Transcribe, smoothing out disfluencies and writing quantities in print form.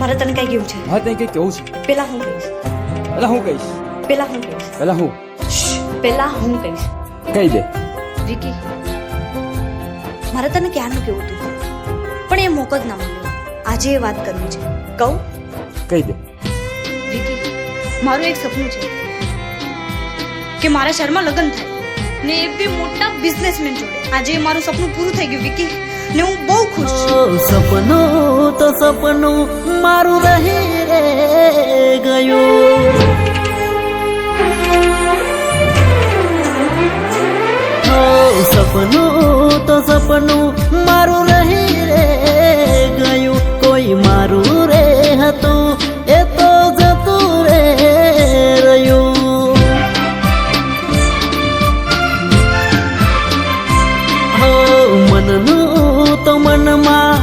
મારે તને કઈ કેવું છે? હા તને કઈ કેવું છે? પેલા હું કહીશ. પેલા હું કહીશ. પેલા હું કહીશ. પેલા હું પેલા હું કહીશ. કહી દે. વિકી, મારે તને ક્યારનું કેવું હતું, પણ એ મોકો જ ના મળ્યો. આજે એ વાત કરવી છે. કહું? કહી દે. વિકી, મારું એક સપનું છે કે મારા શહેરમાં લગ્ન થાય ને એ બી મોટા બિઝનેસમેન જોડે. આજે મારું સપનું પૂરું થઈ ગયું વિકી, ને હું બહુ ખુશ છું. સપનું તો સપનું મારું રહી રે ગયું. સપનું તો સપનું મારું રહી રે ગયું. કોઈ મારું રે હતું એ તો જતું રે રહ્યું. મનનું તો મનમાં